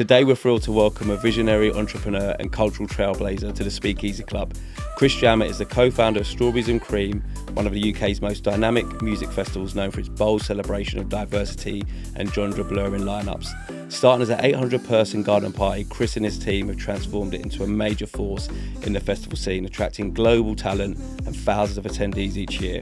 Today we're thrilled to welcome a visionary entrepreneur and cultural trailblazer to the Speakeasy Club. Chris Jammett is the co-founder of Strawberries Creem, one of the UK's most dynamic music festivals known for its bold celebration of diversity and genre-blurring lineups. Starting as an 800-person garden party, Chris and his team have transformed it into a major force in the festival scene, attracting global talent and thousands of attendees each year.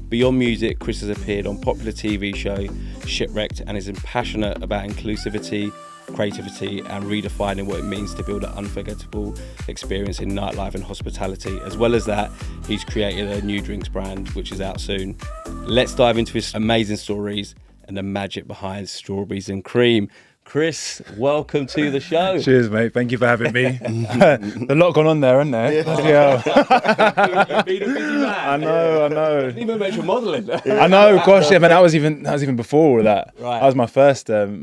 Beyond music, Chris has appeared on popular TV show Shipwrecked and is passionate about inclusivity, creativity and redefining what it means to build an unforgettable experience in nightlife and hospitality. As well as that, he's created a new drinks brand which is out soon. Let's dive into his amazing stories and the magic behind Strawberries and Cream. Chris, welcome to the show. Cheers, mate. Thank you for having me. There's a lot going on there, isn't there? Yeah. You've been a busy man. I know. Didn't even mention modelling. I know. Gosh, yeah, but that was even before all of that. Right. That was my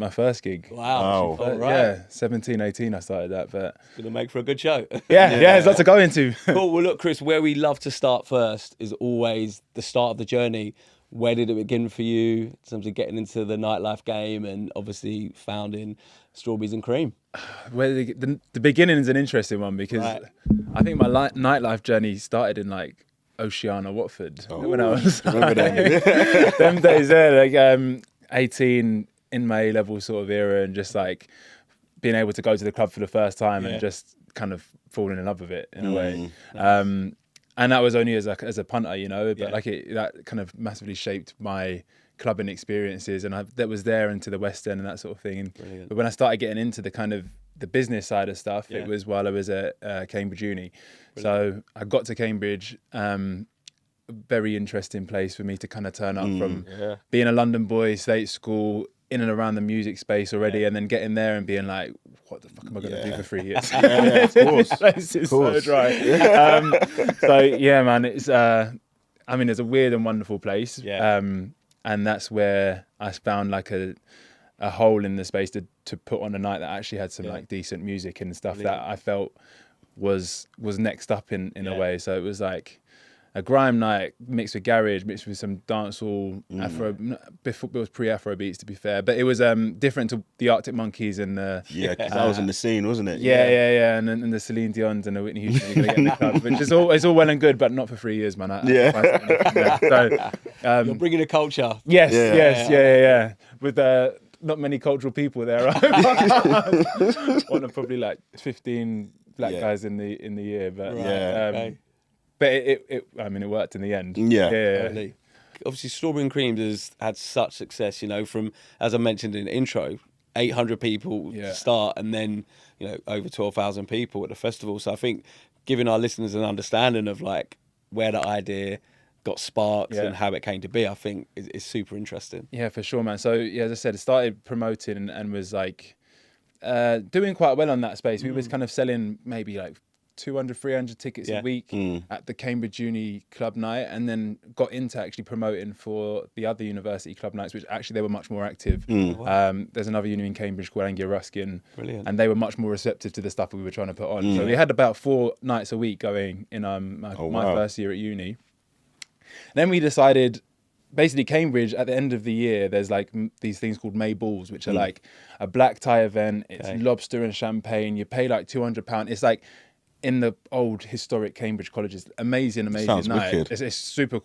first gig. Wow. All right. Yeah, 17, 18 I started that, but Gonna make for a good show. yeah, there's lots to go into. Cool. Well, look, Chris, where we love to start first is always the start of the journey. Where did it begin for you in terms of getting into the nightlife game and obviously founding Strawberries and Cream? Well, the beginning is an interesting one because I think my nightlife journey started in like Oceana, Watford. When I was remember them. them days there, like 18 in my A-level sort of era, and just like being able to go to the club for the first time and just kind of falling in love with it in a way. Nice. And that was only as a punter, you know, but that kind of massively shaped my clubbing experiences, and that was there into the West End and that sort of thing. Brilliant. But when I started getting into the kind of the business side of stuff, it was while I was at Cambridge Uni. Brilliant. So I got to Cambridge, very interesting place for me to kind of turn up from being a London boy, state school, in and around the music space already, and then getting there and being like, what the fuck am I going to do for 3 years? Of course. This place is so dry. So yeah, man, it's it's a weird and wonderful place. And that's where I found like a hole in the space to put on a night that actually had some like decent music and stuff that I felt was next up in a way. So it was like a grime night mixed with garage, mixed with some dancehall, Afro. Before it was pre-Afro beats, to be fair, but it was different to the Arctic Monkeys and because that was in the scene, wasn't it? Yeah, and the Celine Dion's and the Whitney Houston. You're gonna get in the club, which is it's all well and good, but not for 3 years, man. So You're bringing a culture. Yes. With not many cultural people there. One of probably like 15 black guys in the year, but but it worked in the end. Totally. Obviously, Strawberry and Cream has had such success, you know, from, as I mentioned in the intro, 800 people to start, and then, you know, over 12,000 people at the festival. So I think giving our listeners an understanding of like where the idea got sparked and how it came to be, I think is super interesting. Yeah, for sure, man. So as I said, I started promoting and was like doing quite well on that space. We was kind of selling maybe like 200, 300 tickets a week at the Cambridge Uni club night, and then got into actually promoting for the other university club nights, which actually they were much more active. There's another uni in Cambridge called Anglia Ruskin. Brilliant. And they were much more receptive to the stuff we were trying to put on. So we had about 4 nights a week going in my first year at uni. Then we decided, basically Cambridge, at the end of the year, there's like these things called May Balls, which are like a black tie event. It's lobster and champagne. You pay like £200. It's like in the old historic Cambridge colleges. Amazing Sounds night. wicked. It's super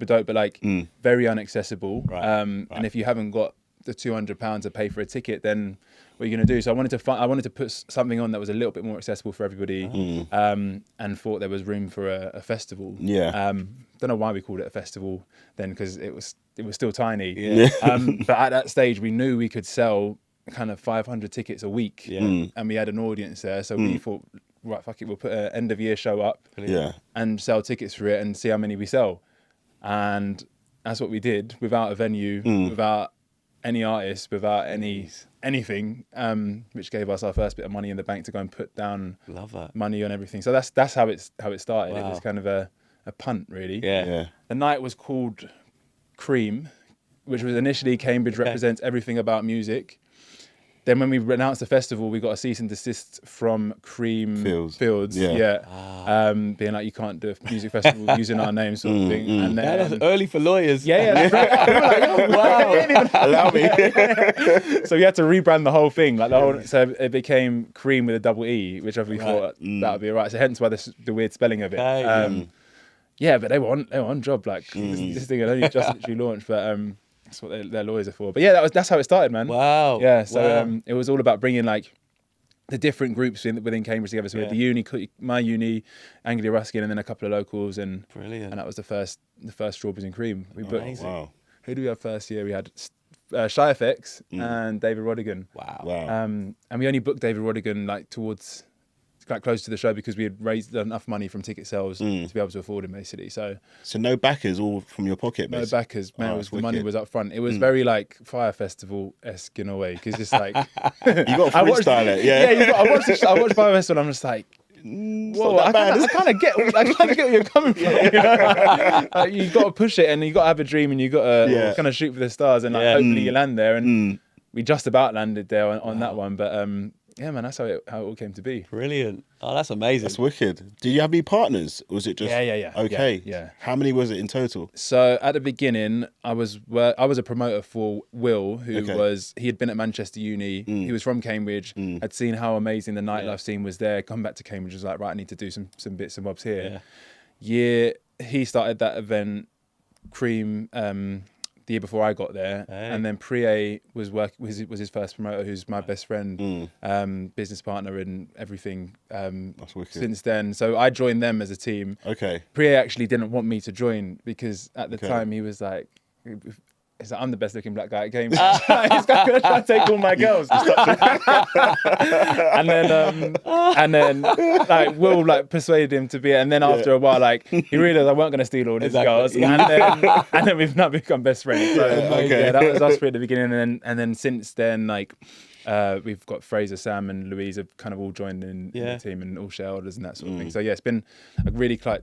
dope, but like very inaccessible. And if you haven't got the £200 to pay for a ticket, then what are you going to do? So I wanted to put something on that was a little bit more accessible for everybody, and thought there was room for a festival. Don't know why we called it a festival then, because it was still tiny. But at that stage, we knew we could sell kind of 500 tickets a week, and we had an audience there. So we thought, right, fuck it, we'll put an end of year show up and sell tickets for it and see how many we sell. And that's what we did, without a venue, without any artists, without anything, which gave us our first bit of money in the bank to go and put down money on everything. So that's how it started. It was kind of a punt, really. The night was called Cream, which was initially Cambridge represents everything about music. then when we announced the festival, we got a cease and desist from Cream Fields. Being like, you can't do a music festival using our name, sort of thing. And then, that's early for lawyers. that's right. We were like, wow. Allow me. So we had to rebrand the whole thing, like the whole. So it became Cream with a double E, which we thought that would be alright. So hence why the weird spelling of it. Yeah, but they were on job. Like this thing had only just literally launched, but that's what their lawyers are for. But yeah, that's how it started, man. Wow. Yeah. So it was all about bringing like the different groups within Cambridge together. So we had the uni, my uni, Anglia Ruskin, and then a couple of locals, and brilliant. And that was the first Strawberries and Cream. We booked. Wow. Who do we have first year? We had Shy FX and David Rodigan. Wow. And we only booked David Rodigan like towards quite close to the show because we had raised enough money from ticket sales to be able to afford him, basically. So no backers, all from your pocket, basically. No backers, man. The money was up front. It was very like Fire Festival-esque in a way, because it's like you got to freestyle it, yeah. I watched Fire Festival, and I'm just like, whoa, I kind of get where you're coming from. You know? Like, you got to push it, and you got to have a dream, and you got to kind of shoot for the stars, and like, hopefully you land there. And we just about landed there on that one, but yeah, man, that's how it all came to be. Brilliant. Oh, that's amazing. That's wicked. Did you have any partners? Or was it just... Yeah. Okay. Yeah. How many was it in total? So at the beginning, I was a promoter for Will, who he had been at Manchester Uni. He was from Cambridge, had seen how amazing the nightlife scene was there, come back to Cambridge, was like, right, I need to do some bits and bobs here. He started that event, Cream, the year before I got there, and then Priye was his first promoter, who's my best friend, business partner, and everything. That's wicked. Since then, so I joined them as a team. Okay. Priye actually didn't want me to join because at the time he was like, I'm the best looking black guy at Cambridge. He's gonna try to take all my girls. and then like Will like persuaded him to be it. And then after a while, like he realized I weren't gonna steal all his girls. And then we've now become best friends. So yeah, that was us at the beginning. And then since then, like we've got Fraser, Sam, and Louise have kind of all joined in the team, and all shareholders and that sort of thing. So yeah, it's been a really tight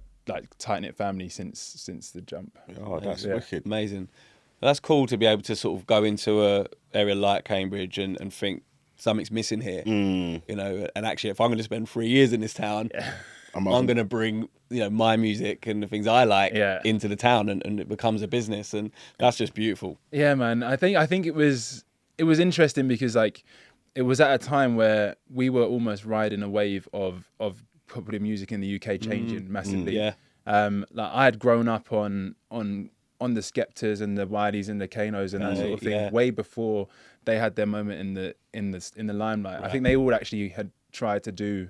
knit family since the jump. Oh, that's wicked. Amazing. That's cool to be able to sort of go into a area like Cambridge and think something's missing here, you know. And actually, if I'm going to spend 3 years in this town, I'm going to bring my music and the things I like into the town, and it becomes a business, and that's just beautiful. Yeah, man. I think it was interesting because like it was at a time where we were almost riding a wave of popular music in the UK changing massively. Like I had grown up on the Skeptors and the Wileys and the Kanos and that sort of thing way before they had their moment in the limelight. I think they all actually had tried to do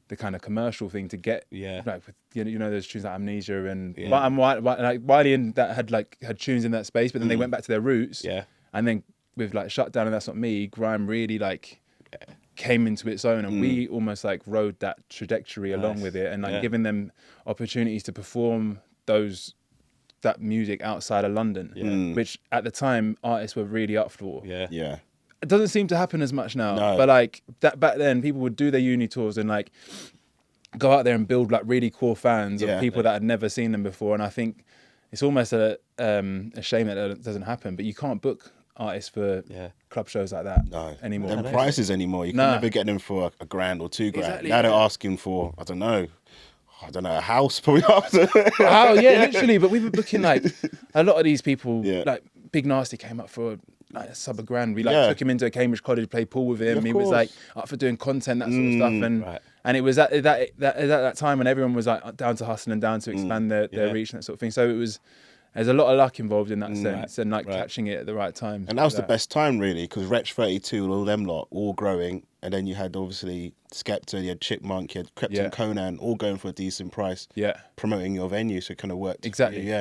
the kind of commercial thing to get like with, those tunes like Amnesia and like Wiley and that had tunes in that space, but then they went back to their roots. And then with like Shutdown and That's Not Me, grime really like came into its own, and we almost like rode that trajectory along with it, and like giving them opportunities to perform that music outside of London, which at the time artists were really up for. It doesn't seem to happen as much now, but like that back then, people would do their uni tours and like go out there and build like really core fans of people that had never seen them before. And I think it's almost a shame that doesn't happen. But you can't book artists for club shows like that anymore. Them prices anymore, you can never get them for a grand or $2,000. Exactly, now they're asking for, I don't know, a house probably after. Literally. But we were booking like a lot of these people. Like Big Nasty came up for like a sub $1,000. We like took him into a Cambridge college, played pool with him. He was like up for doing content, that sort of stuff. And it was at that time when everyone was like down to hustle and down to expand their reach and that sort of thing. So there's a lot of luck involved in that sense, and like catching it at the right time. And that was the best time really, because Wretch 32 and all them lot all growing, and then you had obviously Skepta, you had Chipmunk, you had Krypton Conan, all going for a decent price, promoting your venue, so it kind of worked. Exactly.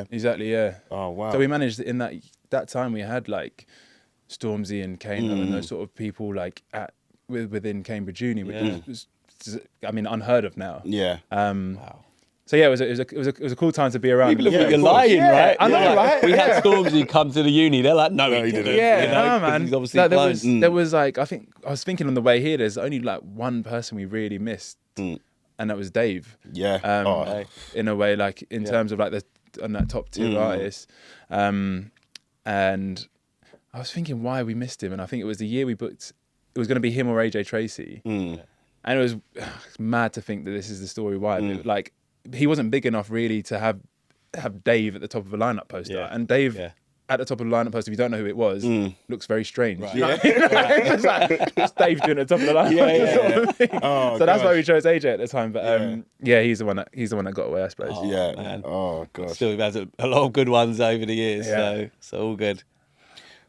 Oh wow. So we managed in that time we had like Stormzy and Kano and those sort of people like within Cambridge Uni, which was unheard of now. Wow. So yeah, it was a cool time to be around. People think you're lying, right? I know, right? We had Stormzy come to the uni. They're like, no, he didn't. Yeah, man. He's obviously there was like, I was thinking on the way here, there's only like one person we really missed, and that was Dave. In a way, like in terms of like on that top tier artist, and I was thinking why we missed him, and I think it was the year we booked it was going to be him or AJ Tracy. And it was mad to think that this is the story why. Like, he wasn't big enough really to have Dave at the top of a lineup poster. And Dave at the top of the lineup poster, if you don't know who it was, looks very strange. Right. It's like, it's Dave doing it at the top of the lineup. Oh, so that's why we chose AJ at the time. But he's the one that got away, I suppose. Man. Oh god. Still, we've had a lot of good ones over the years. So all good.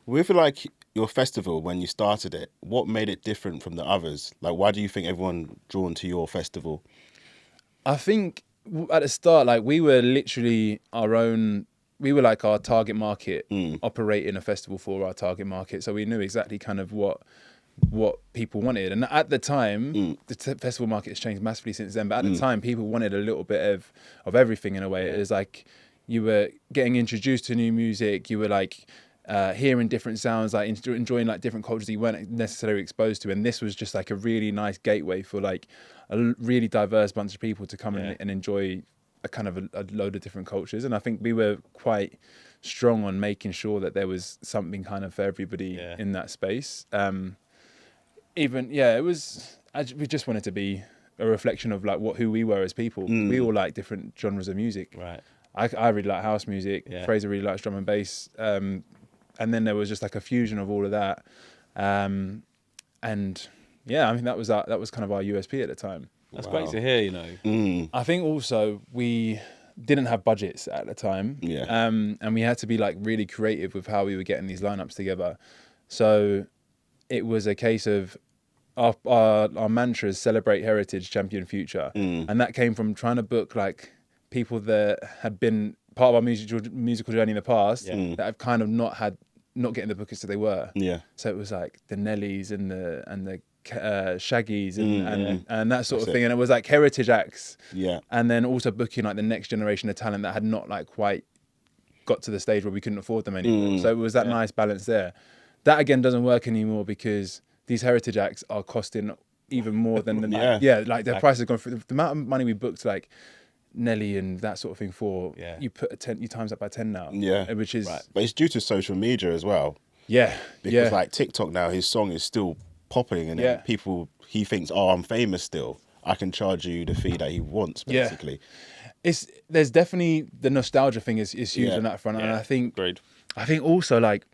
With like your festival, when you started it, what made it different from the others? Like, why do you think everyone drawn to your festival? I think at the start, like, we were literally we were like our target market, operating a festival for our target market. So we knew exactly kind of what people wanted. And at the time, the festival market has changed massively since then. But at the time, people wanted a little bit of everything in a way. It was like you were getting introduced to new music. You were like hearing different sounds, like enjoying like different cultures you weren't necessarily exposed to. And this was just like a really nice gateway for like a really diverse bunch of people to come and enjoy a kind of a load of different cultures. And I think we were quite strong on making sure that there was something kind of for everybody in that space. We just wanted to be a reflection of like who we were as people. We all like different genres of music. Right. I really like house music. Fraser really likes drum and bass. And then there was just like a fusion of all of that. And yeah, I mean, that was kind of our USP at the time. That's great to hear, you know. I think also we didn't have budgets at the time. And we had to be like really creative with how we were getting these lineups together. So it was a case of our mantra is celebrate heritage, champion future. And that came from trying to book like people that had been part of our musical journey in the past that have kind of not getting the bookings that they were. So it was like the Nellies and the Shaggies and that sort of thing. And it was like heritage acts. And then also booking like the next generation of talent that had not like quite got to the stage where we couldn't afford them anymore. So it was that nice balance there. That again doesn't work anymore because these heritage acts are costing even more than like their prices have gone through. The amount of money we booked like Nelly and that sort of thing for, you times that by 10 now. Which is But it's due to social media as well. Because like TikTok now, his song is still popping and then people, he thinks, oh, I'm famous still, I can charge you the fee that he wants, basically. There's definitely the nostalgia thing is huge on that front. And I think also like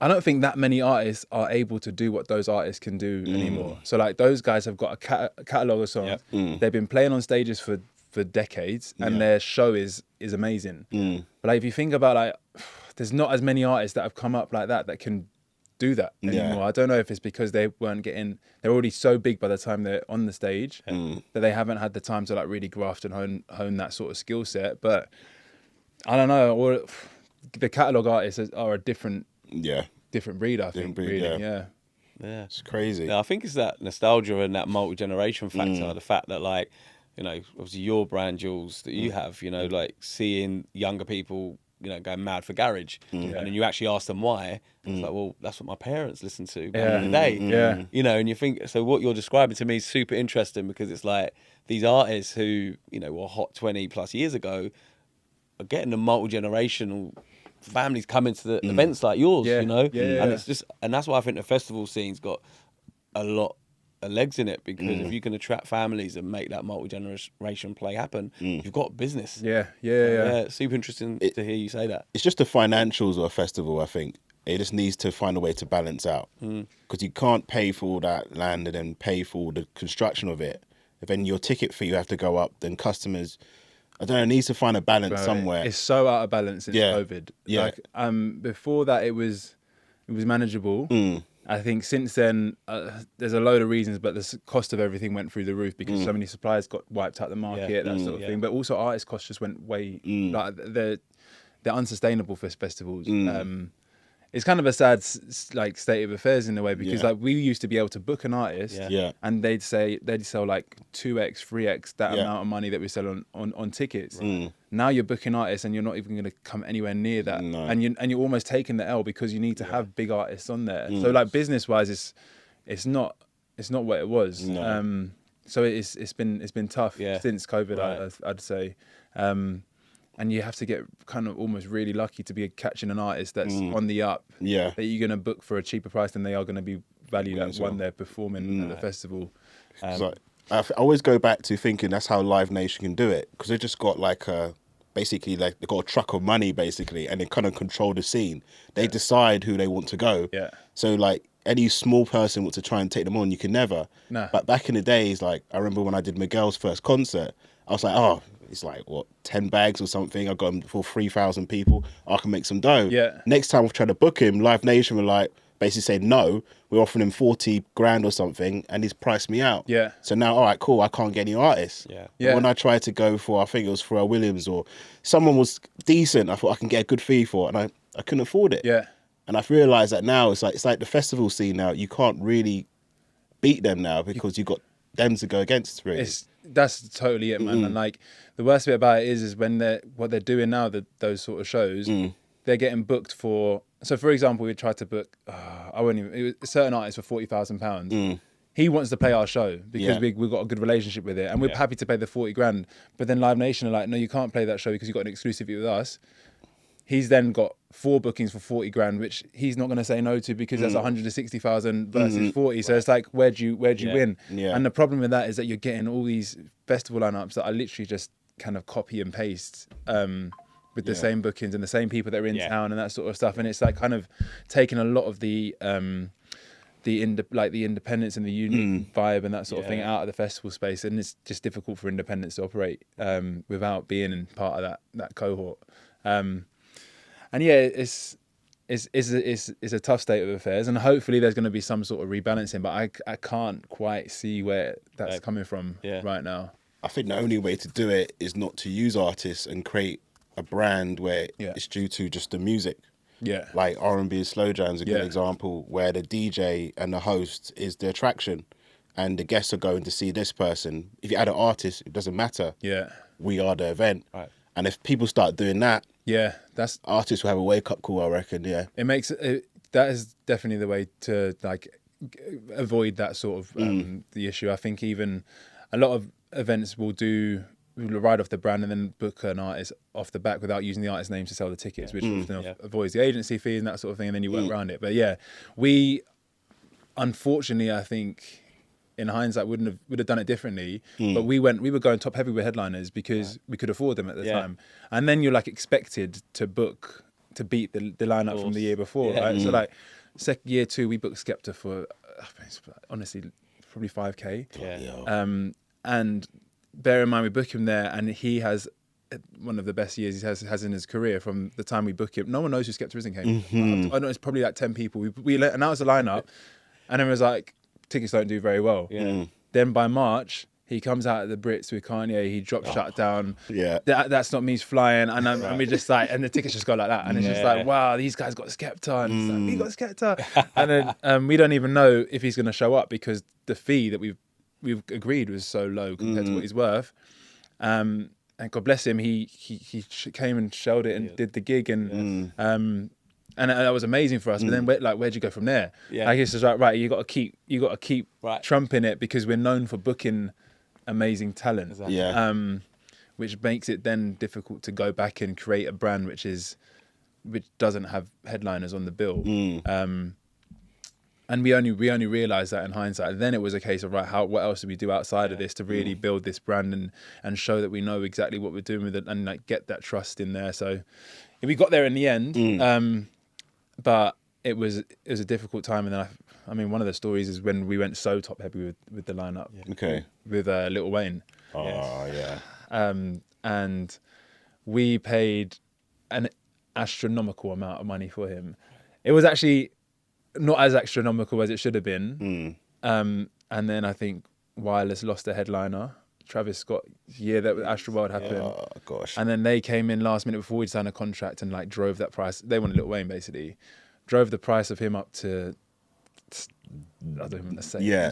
I don't think that many artists are able to do what those artists can do anymore. So like those guys have got a catalogue of songs. They've been playing on stages for decades and their show is amazing. But like if you think about like, there's not as many artists that have come up like that can do that anymore. I don't know if it's because they're already so big by the time they're on the stage that they haven't had the time to like really graft and hone that sort of skill set. But I don't know, or the catalogue artists are a different breed, I think. Yeah. It's crazy. Yeah, I think it's that nostalgia and that multi-generation factor. The fact that like, you know, obviously your brand, Jules, that you have, you know, like seeing younger people, you know, going mad for garage, and then you actually ask them why. It's like, well, that's what my parents listened to back in the day. You know, and you think, so what you're describing to me is super interesting because it's like these artists who, you know, were hot 20 plus years ago are getting the multi-generational families coming to the events like yours, you know, and it's just, and that's why I think the festival scene's got a lot of legs in it because if you can attract families and make that multi-generation play happen, you've got business. Super interesting to hear you say that. It's just the financials of a festival, I think. It just needs to find a way to balance out because you can't pay for all that land and then pay for all the construction of it. If then your ticket fee you have to go up, then customers, I don't know, it needs to find a balance somewhere. It's so out of balance since COVID. Like, before that, it was manageable. I think since then, there's a load of reasons, but the cost of everything went through the roof because so many suppliers got wiped out the market, that sort of thing. But also artist costs just went way, like they're unsustainable for festivals. It's kind of a sad like state of affairs in a way because like we used to be able to book an artist and they'd sell like 2x, 3x that amount of money that we sell on tickets. Now you're booking artists and you're not even going to come anywhere near that, and you're almost taking the L because you need to have big artists on there. So like business wise, it's not what it was. So it's been tough since COVID. I'd say. And you have to get kind of almost really lucky to be catching an artist that's on the up, that you're going to book for a cheaper price than they are going to be value Yeah, that so- they're performing at the festival. So I always go back to thinking that's how Live Nation can do it, because they just got basically like they got a truck of money basically, and they kind of control the scene. They decide who they want to go. Yeah. So like any small person wants to try and take them on, you can never. Nah. But back in the days, like I remember when I did Miguel's first concert, I was like, oh, it's like what 10 bags or something. I got him for 3,000 people. I can make some dough. Yeah. Next time I've tried to book him, Live Nation were like basically said no. We're offering him 40 grand or something, and he's priced me out. Yeah. So now, all right, cool. I can't get any artists. Yeah. But Yeah. when I tried to go for, I think it was Pharrell Williams or someone was decent, I thought I can get a good fee for it, and I couldn't afford it. Yeah. And I've realised that now it's like the festival scene now. You can't really beat them now because you've got them to go against. Really. That's totally it, man. And like the worst bit about it is when what they're doing now, those sort of shows, they're getting booked for. So for example, we tried to book. I won't even. It was a certain artist for £40,000. He wants to play our show because Yeah. we've got a good relationship with it, and we're happy to pay the 40 grand. But then Live Nation are like, no, you can't play that show because you've got an exclusivity with us. He's then got 4 bookings for 40 grand, which he's not going to say no to because that's 160,000 versus 40. So it's like, where'd you win? Yeah. And the problem with that is that you're getting all these festival lineups that are literally just kind of copy and paste with the same bookings and the same people that are in town and that sort of stuff. And it's like kind of taking a lot of the independence and the unique vibe and that sort of thing out of the festival space, and it's just difficult for independents to operate without being in part of that cohort. And yeah, it's a tough state of affairs, and hopefully there's going to be some sort of rebalancing, but I can't quite see where that's coming from right now. I think the only way to do it is not to use artists and create a brand where it's due to just the music. Yeah. Like R&B and slow jam is a good Yeah. example, where the DJ and the host is the attraction, and the guests are going to see this person. If you add an artist, it doesn't matter. Yeah. We are the event. Right. And if people start doing that, Yeah, that's artists will have a wake up call, I reckon. Yeah. it. Makes it, that is definitely the way to like avoid that sort of the issue. I think even a lot of events will ride off the brand and then book an artist off the back without using the artist names to sell the tickets, which often avoids the agency fees and that sort of thing, and then you work around it. But yeah, we unfortunately, I think in hindsight would have done it differently, but we were going top heavy with headliners because we could afford them at the time, and then you're like expected to beat the lineup from the year before, right? So like year 2 we booked Skepta for honestly probably 5k, and bear in mind we book him there and he has one of the best years he has in his career from the time we book him. No one knows who Skepta is in Cambridge. I know it's probably like 10 people. We announced the lineup and then it was like, tickets don't do very well. Then by March, he comes out at the Brits with Kanye, he drops Shut Down. Yeah. That's Not Me's Flying. And we just like, and the tickets just go like that. And it's just like, wow, these guys got Skepta. And it's like, we got Skepta. And then we don't even know if he's going to show up because the fee that we've agreed was so low compared to what he's worth. And God bless him, he came and shelled it and did the gig, and that was amazing for us. But then where'd you go from there? Like it's just like, right, you got to keep trumping it because we're known for booking amazing talent. Exactly. Which makes it then difficult to go back and create a brand which doesn't have headliners on the bill. And we only realised that in hindsight. Then it was a case of what else do we do outside of this to really build this brand and show that we know exactly what we're doing with it and like get that trust in there. So we got there in the end, but it was a difficult time. And then I mean, one of the stories is when we went so top heavy with the lineup. Okay. With Lil Wayne. Oh yeah. And we paid an astronomical amount of money for him. It was actually not as astronomical as it should have been. And then I think Wireless lost a headliner. Travis Scott year that Astroworld happened. Oh gosh. And then they came in last minute before we'd signed a contract and like drove that price. They wanted Lil Wayne basically. Drove the price of him up to, I don't even want to say. Yeah.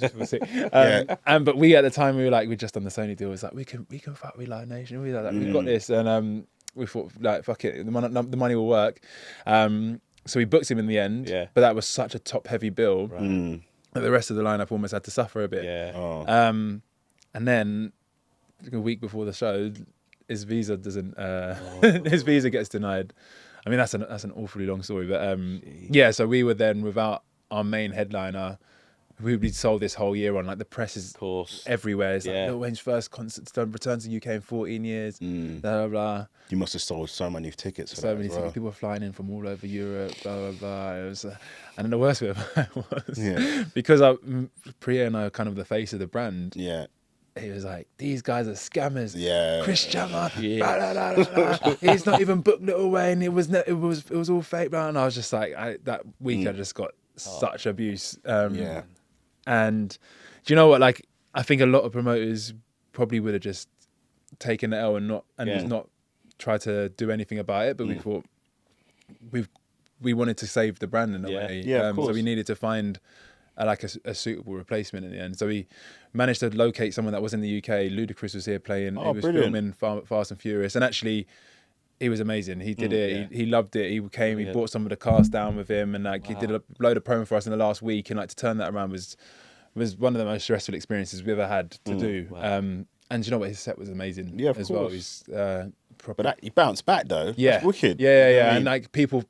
But we at the time we were like, we'd just done the Sony deal. It was like we can fuck with Live Nation. We like, we've got this, and we thought like fuck it, the money will work. So we booked him in the end. Yeah. But that was such a top heavy bill Right. that the rest of the lineup almost had to suffer a bit. Yeah. Oh. And then a week before the show, his visa doesn't. His visa gets denied. I mean, that's an awfully long story, but yeah. So we were then without our main headliner, we sold this whole year on, like the press is everywhere. It's like Lil Wayne's first concert return to the UK in 14 years. Blah blah blah. You must have sold so many tickets. For so that many as well. tickets. People were flying in from all over Europe. Blah blah blah. It was, and then the worst bit of it was because Priya and I are kind of the face of the brand. Yeah. He was like, these guys are scammers. Yeah. Chris Jammer. Blah, blah, blah, blah. He's not even booked Lil Wayne. It was all fake. Blah. And I was just like, that week I just got such abuse. And do you know what? Like, I think a lot of promoters probably would have just taken the L and just not tried to do anything about it. But we thought we wanted to save the brand in a way. Yeah, of course. So we needed to find a suitable replacement in the end. So we managed to locate someone that was in the UK. Ludacris was here playing. He was filming Fast and Furious, and actually, he was amazing. He did it. He loved it. He came. He brought some of the cast down with him, and like he did a load of promo for us in the last week. And like to turn that around was one of the most stressful experiences we ever had to do. And you know what? His set was amazing as well. He's But he bounced back though. Yeah, that's wicked. Yeah. You know what I mean? And like people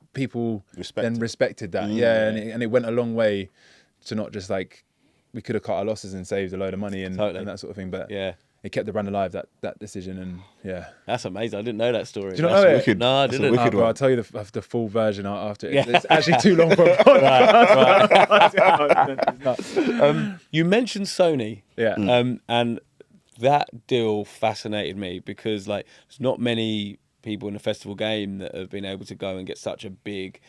then respected that. And it went a long way to not just like we could have cut our losses and saved a load of money and that sort of thing. But it kept the brand alive, that decision. And that's amazing. I didn't know that story. Do you not know wicked. it? No, I didn't. I'll tell you the full version after. It's actually too long for a podcast. You mentioned Sony. And that deal fascinated me because like there's not many people in the festival game that have been able to go and get such a big,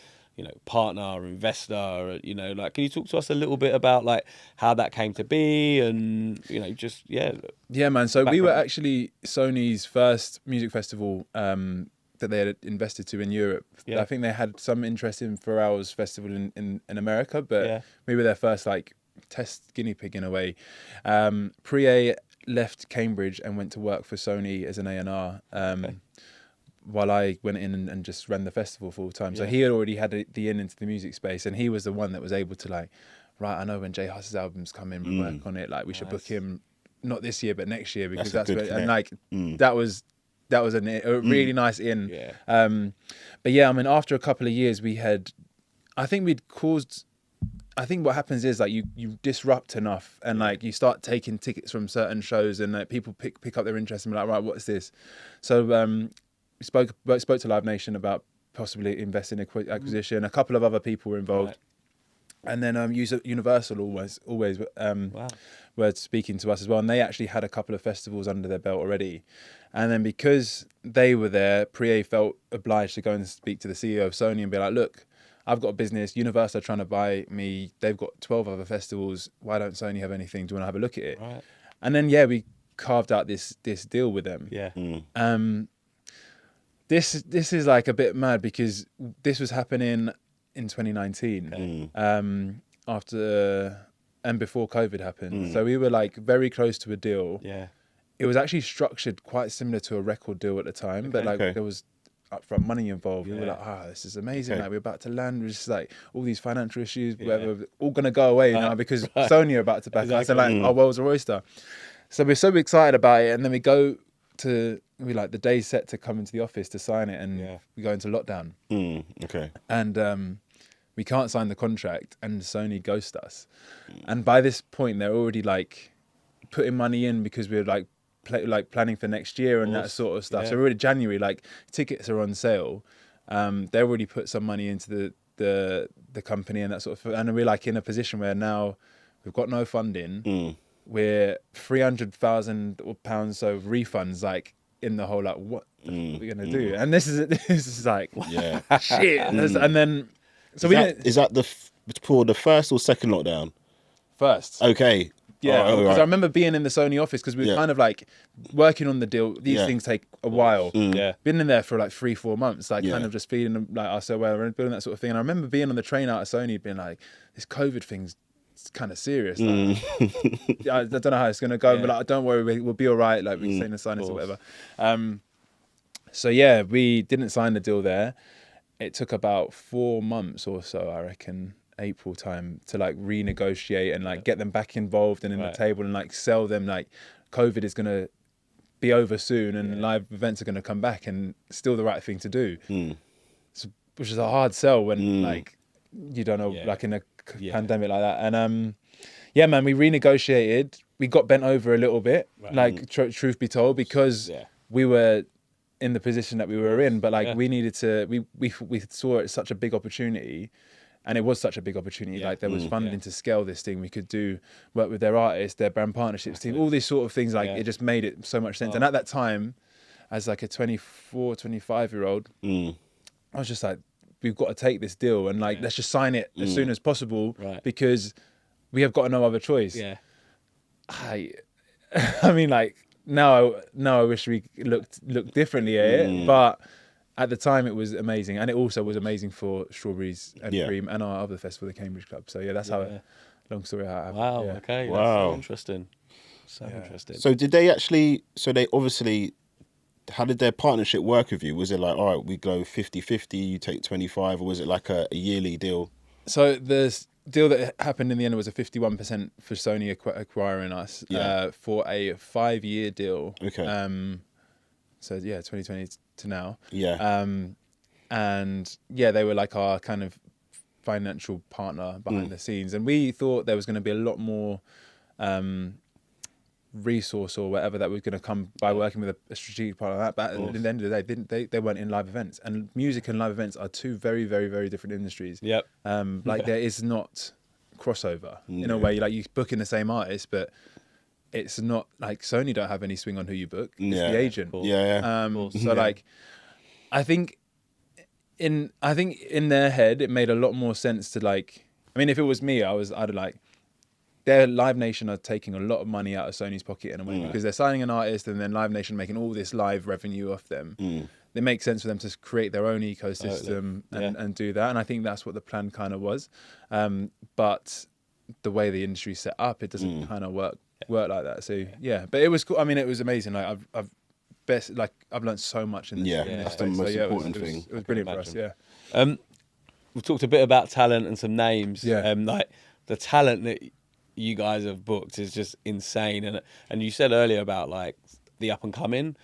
partner or investor, like, can you talk to us a little bit about like how that came to be and, Yeah, man. So we were actually Sony's first music festival that they had invested to in Europe. I think they had some interest in Pharrell's festival in America, but we were their first like test guinea pig in a way. Priya left Cambridge and went to work for Sony as an A&R. While I went in and just ran the festival full time. So he had already had the into the music space, and he was the one that was able to like, right, I know when Jay Huss's album's coming, we work on it. Like we should book him, not this year, but next year, because that's where, and like that was a really nice in. But yeah, I mean, after a couple of years, I think what happens is like you disrupt enough and like you start taking tickets from certain shows and like people pick up their interest and be like, right, what's this? So we spoke to Live Nation about possibly investing in acquisition. A couple of other people were involved. And then Universal always were speaking to us as well. And they actually had a couple of festivals under their belt already. And then because they were there, Priya felt obliged to go and speak to the CEO of Sony and be like, look, I've got a business. Universal are trying to buy me. They've got 12 other festivals. Why don't Sony have anything? Do you want to have a look at it? Right. And then, we carved out this deal with them. This is like a bit mad because this was happening in 2019 after and before COVID happened. So we were like very close to a deal. It was actually structured quite similar to a record deal at the time, but like there was upfront money involved. We were like, this is amazing. Like we're about to land. We're just like all these financial issues, whatever, all gonna go away now because Sony are about to back us. And like our world's a oyster. So we're so excited about it, and then we like the day set to come into the office to sign it, and we go into lockdown. And we can't sign the contract, and Sony ghost us. And by this point, they're already like putting money in because we're like planning for next year and that sort of stuff. So we're already January, like tickets are on sale. They already put some money into the company and that sort of, and we're like in a position where now we've got no funding. We're £300,000 so refunds like in the whole like what are we gonna do? And this is like shit. And then so is that for the first or second lockdown? First. Okay. Yeah, because I remember being in the Sony office because we were kind of like working on the deal. These things take a while. Been in there for like 3-4 months, like kind of just feeding them like ourselves and building that sort of thing. And I remember being on the train out of Sony, being like, this COVID thing's kind of serious. Like, I don't know how it's gonna go, but like, don't worry, we'll be all right. Like we can stay in the sinus or whatever. So yeah, we didn't sign the deal there. It took about 4 months or so, I reckon. April time to like renegotiate and like get them back involved and in the table and like sell them like COVID is gonna be over soon and live events are gonna come back and still the right thing to do. So, which is a hard sell when like you don't know like in a pandemic like that. And yeah, man, we renegotiated. We got bent over a little bit, like truth be told, because we were in the position that we were in. But like we needed to, we saw it as such a big opportunity, and it was such a big opportunity. Like there was funding to scale this thing. We could do work with their artists, their brand partnerships team, all these sort of things. Like it just made it so much sense. And at that time, as like a 24, 25-year-old, I was just like, we've got to take this deal and like let's just sign it as soon as possible because we have got no other choice. I mean, like now I wish we looked differently at it, but at the time it was amazing, and it also was amazing for Strawberries and Cream and our other festival, the Cambridge Club. So that's how. Long story how. Wow. Yeah. Okay. Wow. That's so interesting. So interesting. So did they actually? So they obviously. How did their partnership work with you? Was it like, all right, we go 50-50, you take 25, or was it like a yearly deal? So the deal that happened in the end was a 51% for Sony acquiring us for a 5-year deal. Okay. So 2020 to now. Yeah. And they were like our kind of financial partner behind the scenes, and we thought there was going to be a lot more resource or whatever that was going to come by working with a strategic partner like that. But at the end of the day, they weren't in live events, and music and live events are two very, very, very different industries. Yep. Like there is not crossover in a way. Like you book in the same artist, but it's not like Sony don't have any swing on who you book. It's the agent. So like, I think in their head it made a lot more sense to like. I mean, if it was me, I'd like. Their Live Nation are taking a lot of money out of Sony's pocket in a way because they're signing an artist and then Live Nation making all this live revenue off them. It makes sense for them to create their own ecosystem and do that. And I think that's what the plan kind of was. But the way the industry's set up, it doesn't kind of work like that. So but it was cool. I mean, it was amazing. Like I've learned so much in this. That's the most important thing. It was brilliant for us. We've talked a bit about talent and some names. Like the talent that you guys have booked is just insane, and you said earlier about like the up and coming,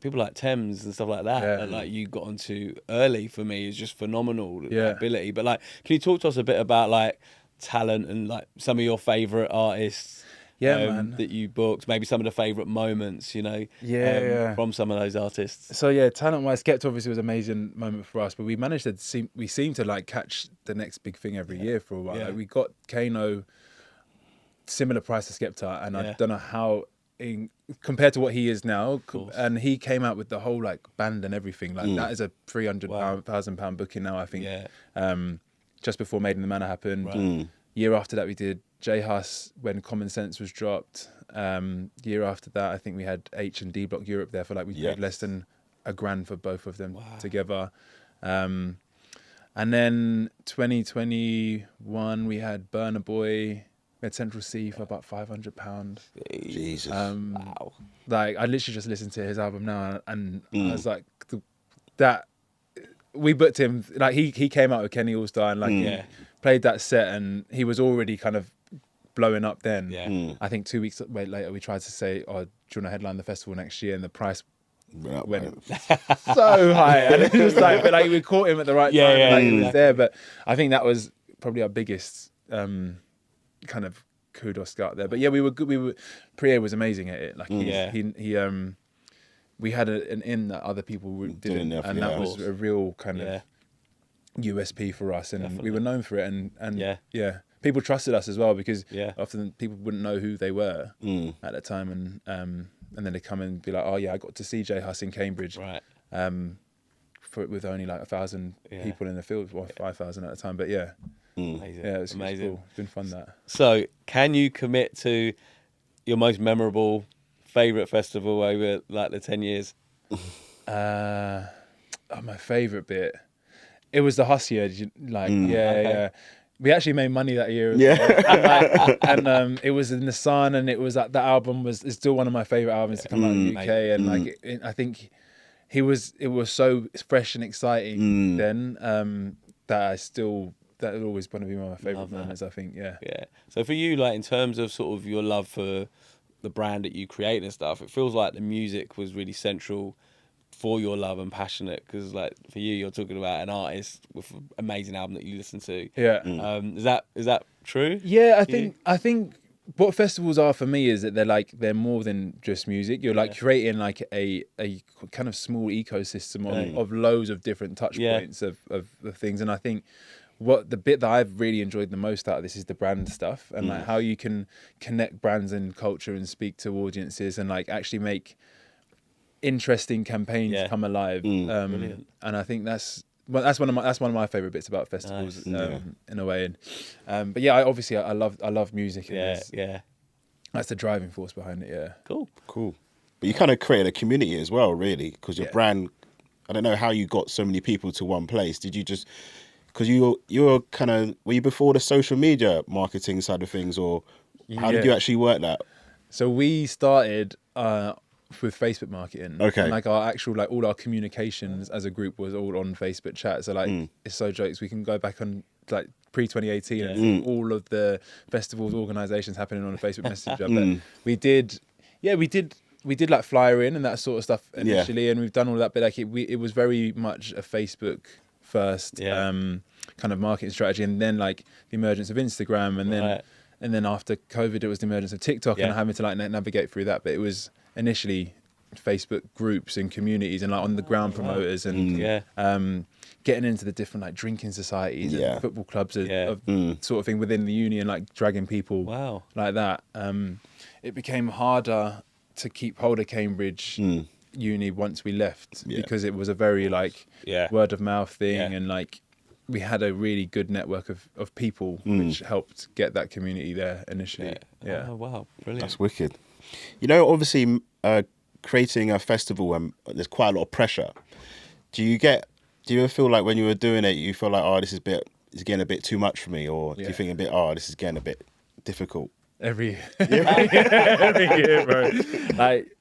people like Thames and stuff like that, and like you got onto early for me is just phenomenal ability. But like, can you talk to us a bit about like talent and like some of your favorite artists? Man. That you booked, maybe some of the favorite moments, from some of those artists. So talent-wise, Skepta obviously was an amazing moment for us, but we managed to we seem to like catch the next big thing every year for a while. Like we got Kano. Similar price to Skepta, and I don't know how compared to what he is now, and he came out with the whole like band and everything like that is a £300,000 booking now, I think. Just before Made in the Manor happened, year after that we did J Hus when Common Sense was dropped. Year after that I think we had H and D Block Europe there for like we paid less than £1,000 for both of them together. And then 2021 we had Burna Boy. We had Central C for about £500. Jesus. Wow. Like I literally just listened to his album now, and I was like, that we booked him. Like he came out with Kenny All-Star and like played that set, and he was already kind of blowing up then. I think 2 weeks later we tried to say, "Oh, do you want to headline the festival next year?" And the price went so high, and it was like, but like we caught him at the right time. Like he was there, but I think that was probably our biggest. Kind of kudos got there, but we were good. Priya was amazing at it. Like we had an in that other people didn't, and that was a real kind of USP for us, and we were known for it. And people trusted us as well because often people wouldn't know who they were at that time, and then they come and be like, oh yeah, I got to see J Hus in Cambridge, with only like 1,000 people in the field, or 5,000 at the time, but Amazing. Yeah, it's amazing. Cool. It's been fun that. So, can you commit to your most memorable favourite festival over like the 10 years? My favourite bit. It was the Huss year. We actually made money that year. And it was in the sun, and it was like that album is still one of my favourite albums to come out in the UK. And I think it was so fresh and exciting then that would always want to be one of my favourite moments, I think, Yeah. So for you, like in terms of sort of your love for the brand that you create and stuff, it feels like the music was really central for your love and passionate, because like for you, you're talking about an artist with an amazing album that you listen to. Yeah. Is that true? Yeah, I think what festivals are for me is that they're more than just music. You're like creating like a kind of small ecosystem of loads of different touch points of things. And I think the bit that I've really enjoyed the most out of this is the brand stuff, and like how you can connect brands and culture and speak to audiences and like actually make interesting campaigns come alive. And I think that's one of my favorite bits about festivals. Nice. In a way. And but yeah, I love music. And that's the driving force behind it. Yeah. Cool. But you kind of created a community as well, really, because your brand. I don't know how you got so many people to one place. Did you just because you're kind of were you before the social media marketing side of things, or how did you actually work that? So we started with Facebook marketing. Okay. And like our actual, like all our communications as a group was all on Facebook chat. So like it's so jokes. We can go back on like pre-2018 and all of the festivals, organisations happening on a Facebook Messenger. But we did like flyer in and that sort of stuff initially, and we've done all of that. But like it was very much a Facebook first kind of marketing strategy, and then like the emergence of Instagram, and then after COVID, it was the emergence of TikTok, and having to like navigate through that. But it was initially Facebook groups and communities and like on the ground promoters and getting into the different like drinking societies and football clubs of sort of thing within the uni and like dragging people like that. It became harder to keep hold of Cambridge uni once we left because it was a very like word of mouth thing and like we had a really good network of people which helped get that community there initially. Oh wow, brilliant. That's wicked. You know, obviously creating a festival, there's quite a lot of pressure. Do you ever feel like when you were doing it, you feel like, oh, this is getting a bit too much for me, or do you think a bit, oh, this is getting a bit difficult? Every year, bro. Like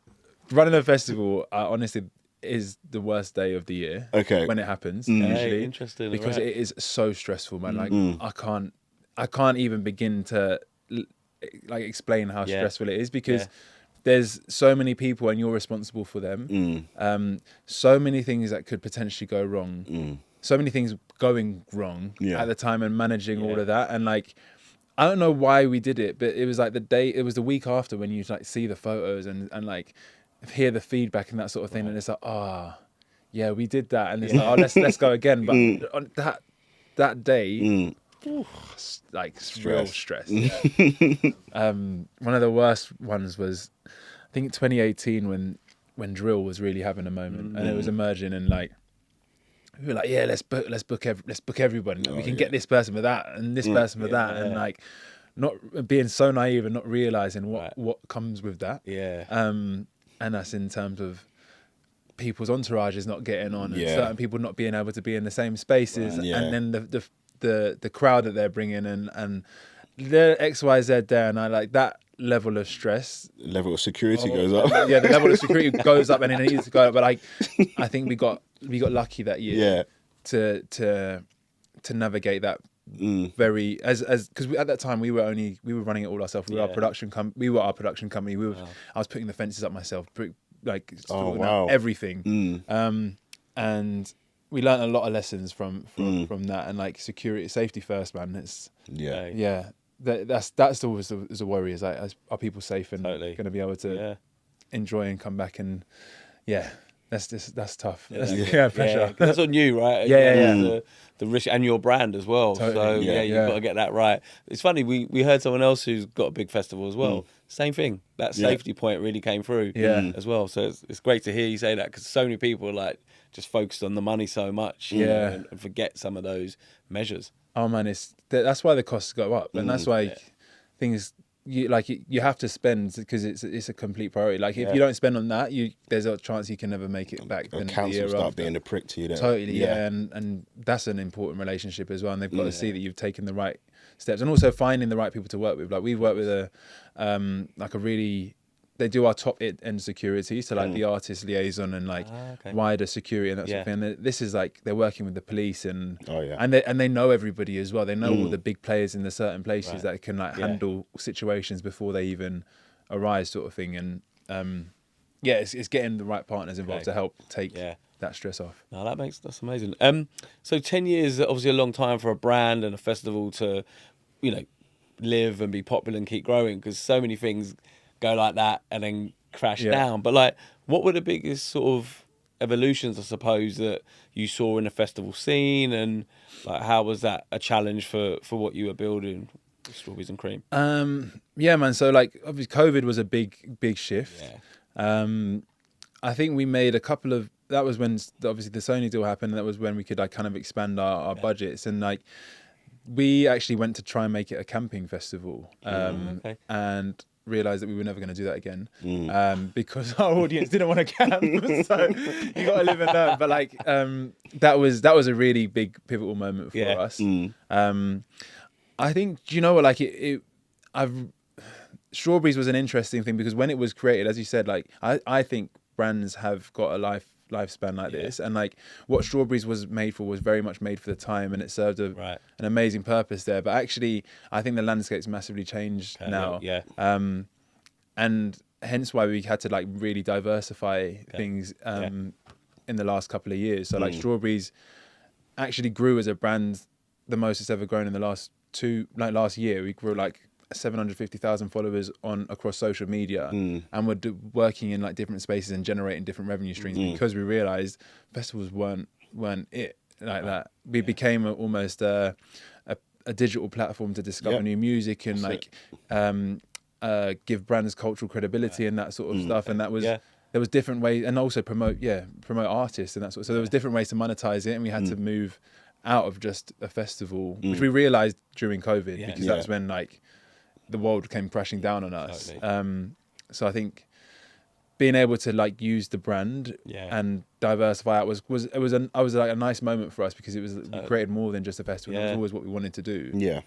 running a festival, honestly, is the worst day of the year. Okay. When it happens, usually, interesting, because it is so stressful, man. Like I can't even begin to like explain how stressful it is because there's so many people and you're responsible for them. So many things that could potentially go wrong. So many things going wrong at the time and managing all of that. And like, I don't know why we did it, but it was like it was the week after when you like see the photos and like hear the feedback and that sort of thing. And it's like, we did that. And it's like, let's go again. But on that day, like real stress. One of the worst ones was, I think 2018 when drill was really having a moment and it was emerging, and like we were like, let's book everybody. We can get this person for that and this person for that, and like not being so naive and not realizing what comes with that. And that's in terms of people's entourages not getting on and certain people not being able to be in the same spaces, and then the crowd that they're bringing and the XYZ there, and I like that level of stress. Level of security goes up. The level of security goes up, and it needs to go up. But like, I think we got lucky that year to navigate that very as because at that time we were running it all ourselves. We were our production company. I was putting the fences up myself, like everything. And we learned a lot of lessons from that, and like safety first, man. It's that's always the worry, is like, are people safe and going to be able to enjoy and come back, and that's tough. Pressure. That's on you, right? The risk and your brand as well. Totally. So you've got to get that right. It's funny, we heard someone else who's got a big festival as well. Same thing. That safety point really came through as well. So it's great to hear you say that, because so many people are like just focused on the money so much, and forget some of those measures. Oh man, that's why the costs go up, and that's why things you have to spend, because it's a complete priority. Like if you don't spend on that, there's a chance you can never make it back. The council start being a prick to you. Totally, and that's an important relationship as well. And they've got to see that you've taken the right steps, and also finding the right people to work with. Like we've worked with they do our top end security, so like the artist liaison and like wider security and that sort of thing. And this is like they're working with the police and they know everybody as well. They know all the big players in the certain places that can like handle situations before they even arise, sort of thing. And it's getting the right partners involved to help take that stress off. No, that's amazing. So 10 years, obviously a long time for a brand and a festival to, live and be popular and keep growing, because so many things go like that and then crash Yeah. down. But like, what were the biggest sort of evolutions, I suppose, that you saw in the festival scene, and like how was that a challenge for what you were building with Strawberries and Cream? Yeah, man. So like, obviously, COVID was a big shift. Yeah. I think we made a couple of. That was when obviously the Sony deal happened. And that was when we could like kind of expand our budgets, and like we actually went to try and make it a camping festival, Okay. and realized that we were never going to do that again, because our audience didn't want to camp. So you got to live and learn. But like that was a really big pivotal moment for us. I think, do you know what, like Strawberries was an interesting thing, because when it was created, as you said, like I think brands have got a lifespan like this, and like what Strawberries was made for was very much made for the time, and it served an amazing purpose there. But actually, I think the landscape's massively changed now. And hence why we had to like really diversify things in the last couple of years. So like Strawberries actually grew as a brand the most it's ever grown in the last year. We grew like 750,000 followers across social media, and we're working in like different spaces and generating different revenue streams, because we realized festivals weren't it like that. We became almost a digital platform to discover new music and give brands cultural credibility and that sort of stuff. And that was there was different ways, and also promote artists and that sort of, so there was different ways to monetize it, and we had to move out of just a festival, which we realized during COVID, because that's when like the world came crashing down on us. Totally. So I think being able to like use the brand and diversify out was like a nice moment for us, because it was we created more than just a festival. That was always what we wanted to do.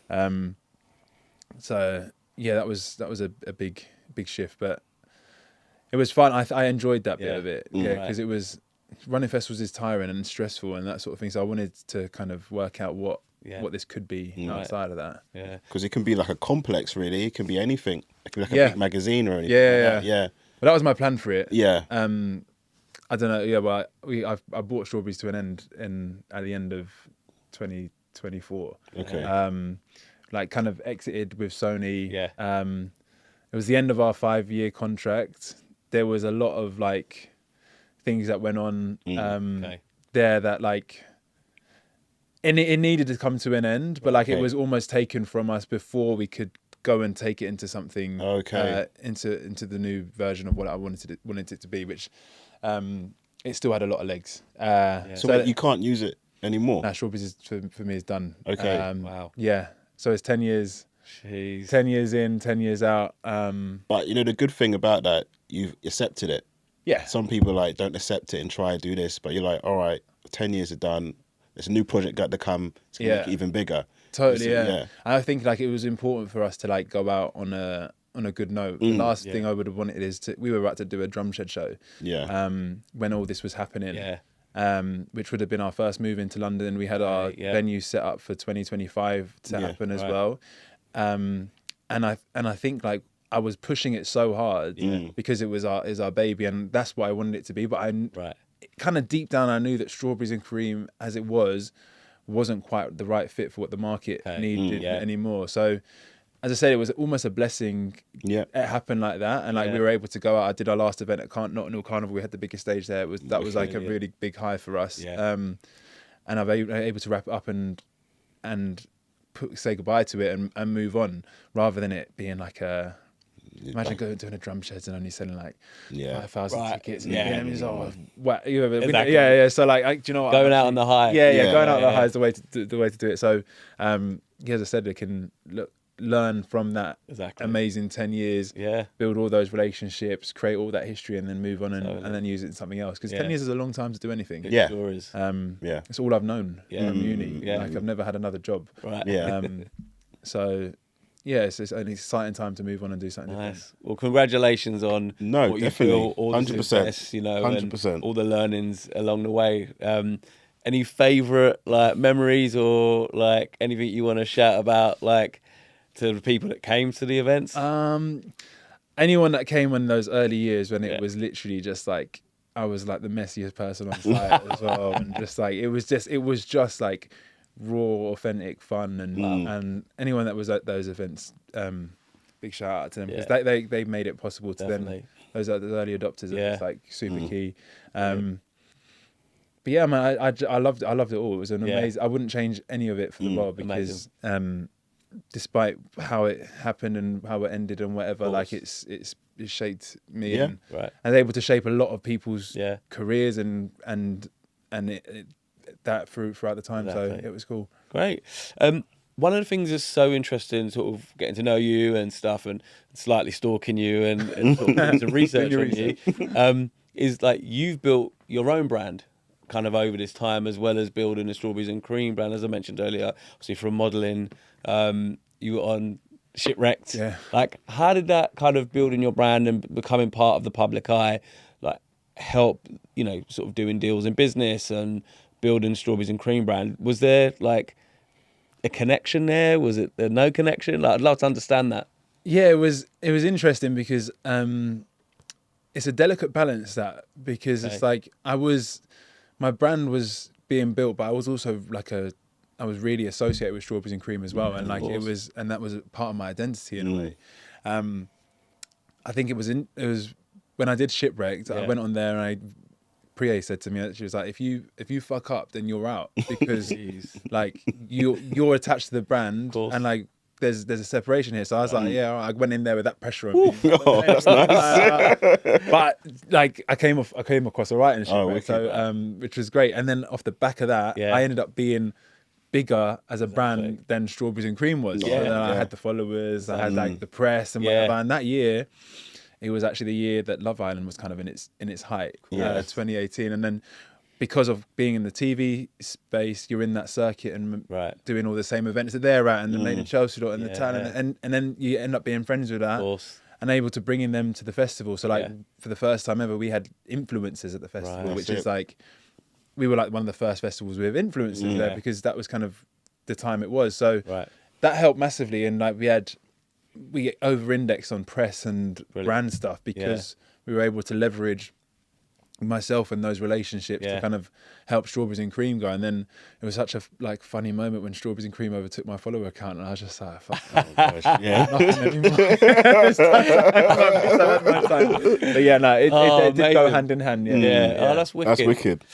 So that was a big shift, but it was fun. I enjoyed that bit of it, because it was, running festivals is tiring and stressful and that sort of thing. So I wanted to kind of work out what this could be outside of that. Yeah, because it can be like a complex, really. It can be anything. It can be like a big magazine or anything. Yeah. But that was my plan for it. Yeah. I don't know. Yeah, well, I brought Strawberries to an end at the end of 2024. Okay. Like kind of exited with Sony. Yeah. It was the end of our 5-year contract. There was a lot of like things that went on there that like. And it needed to come to an end, but like it was almost taken from us before we could go and take it into something, into the new version of what I wanted it to be, which it still had a lot of legs. So you can't use it anymore? Nah, Strawberries for me is done. Okay. Wow. Yeah. So it's 10 years. Jeez. 10 years in, 10 years out. But you know, the good thing about that, you've accepted it. Yeah. Some people like don't accept it and try to do this, but you're like, all right, 10 years are done. There's a new project got to come to make it even bigger. Totally, yeah. And I think like it was important for us to like go out on a good note. The last thing I would have wanted is we were about to do a drum shed show. Yeah. When all this was happening. Yeah. Which would have been our first move into London. We had our venue set up for 2025 to happen as well. And I think like I was pushing it so hard because it was our baby, and that's what I wanted it to be. But kind of deep down I knew that Strawberries and Cream as it wasn't quite the right fit for what the market needed anymore. So as I said, it was almost a blessing. It happened like that, and like we were able to go out. I did our last event at Nottingham Carnival. We had the biggest stage there. That was like a really big high for us. And I've been able to wrap it up and say goodbye to it and move on, rather than it being like a. Imagine doing a drum shed and only selling like 5,000 tickets. Exactly. So like, do you know what? Going out on the high. Going out on the high is the way to do it. So, as I said, we can learn from that amazing 10 years. Build all those relationships, create all that history, and then move on and then use it in something else. Because 10 years is a long time to do anything. Sure is. It's all I've known from uni. Like I've never had another job. So. Yeah, it's an exciting time to move on and do something different. Well, congratulations on what you feel, all the 100%. success, 100%. and all the learnings along the way. Any favourite like memories or like anything you want to shout about, like to the people that came to the events? Anyone that came in those early years when it was literally just like I was like the messiest person on site as well, and just like it was just like raw, authentic fun, and anyone that was at those events, big shout out to them because they made it possible to them. Those are the early adopters. It's like super key. But yeah, man, I loved it all. It was an amazing. I wouldn't change any of it for the world because despite how it happened and how it ended and whatever, like it shaped me and able to shape a lot of people's careers and that throughout the time. Exactly. So it was cool. Great. One of the things that's so interesting, sort of getting to know you and stuff, and slightly stalking you and sort of doing some research on you, is like you've built your own brand kind of over this time, as well as building the Strawberries and Cream brand, as I mentioned earlier. Obviously, from modelling, you were on Shipwrecked. Yeah. Like, how did that kind of building your brand and becoming part of the public eye, like, help, you know, sort of doing deals in business and building Strawberries and Cream brand? Was there like a connection there? Was it no connection? Like, I'd love to understand that. Yeah, it was interesting because it's a delicate balance because it's like my brand was being built, but I was also I was really associated with Strawberries and Cream as well, and like that was a part of my identity in a way. I think it was when I did Shipwrecked, I went on there and Priya said to me, she was like, if you fuck up, then you're out because like you're attached to the brand and like there's a separation here. So I was like, yeah, all right. I went in there with that pressure on me. Oh, that's nice. But like I came across all right in Shipwrecked, which was great. And then off the back of that, I ended up being bigger as a brand than Strawberries and Cream was. Yeah. And then I had the followers, I had like the press and whatever. And that year, it was actually the year that Love Island was kind of in its height, 2018. And then because of being in the TV space, you're in that circuit and doing all the same events that they're at, and the Lane and Chelsea lot and the talent, and then you end up being friends with that and able to bring in them to the festival. So like for the first time ever, we had influencers at the festival, which is like, we were like one of the first festivals with influencers there because that was kind of the time it was. So that helped massively. And like we over-indexed on press and brand stuff because we were able to leverage myself and those relationships to kind of help Strawberries and Cream go. And then it was such a like funny moment when Strawberries and Cream overtook my follower account, and I was just like, fuck, nothing anymore. But yeah, no, it did go hand in hand. Oh, that's wicked. That's wicked.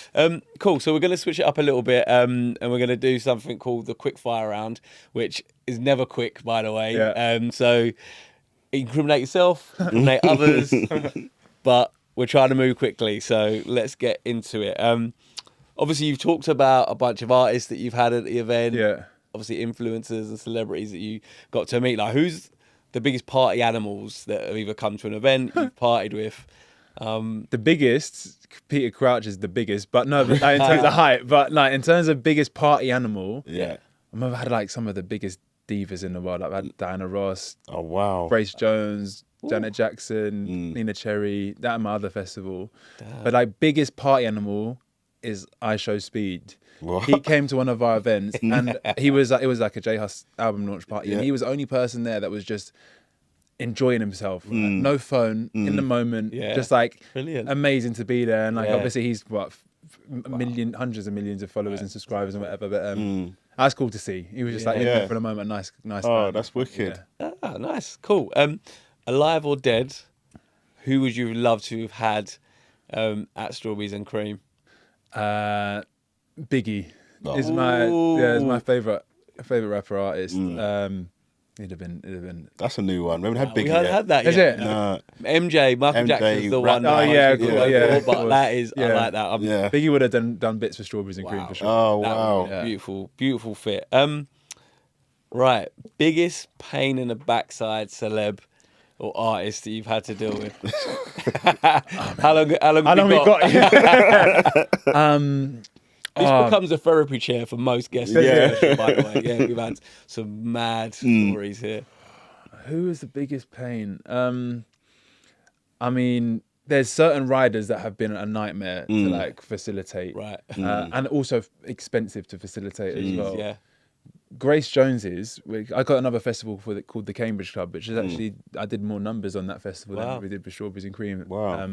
Cool. So we're going to switch it up a little bit, and we're going to do something called the quick fire round, which is never quick, by the way. So incriminate yourself, incriminate others, but we're trying to move quickly, so let's get into it. Obviously, you've talked about a bunch of artists that you've had at the event. Yeah. Obviously, influencers and celebrities that you got to meet. Like, who's the biggest party animals that have either come to an event you've partied with? The biggest, Peter Crouch is the biggest, but no, but, in terms of height. But like in terms of biggest party animal, I've had like some of the biggest divas in the world. Like, I've had Diana Ross. Oh wow. Grace Jones. Janet Jackson, Nina Cherry, that at my other festival. Damn. But like biggest party animal is I Show Speed. What? He came to one of our events and it was like a J Hus album launch party, and he was the only person there that was just enjoying himself. Like, no phone, in the moment, just like amazing to be there. And like obviously he's hundreds of millions of followers and subscribers and whatever, but that's cool to see. He was just like in there for the moment, nice. Oh, man. That's wicked. Ah, nice, cool. Alive or dead, who would you love to have had at Strawberries and Cream? Biggie is my favorite rapper artist. It'd have been. That's a new one. We haven't had Biggie We haven't yet. had that yet. Is it? No. MJ, Michael Jackson's the one. Oh yeah, cool, but that is, I like that. Biggie would have done bits for Strawberries and Cream for sure. Oh wow, beautiful fit. Right, biggest pain in the backside celeb or artist that you've had to deal with? How long we got? This becomes a therapy chair for most guests. By the way, we've had some mad stories here. Who is the biggest pain? I mean, there's certain riders that have been a nightmare to like facilitate, right? And also expensive to facilitate as well. Yeah. Grace Jones's, I got another festival called the Cambridge Club, which is actually, I did more numbers on that festival than we did with Strawberries and Cream. Wow.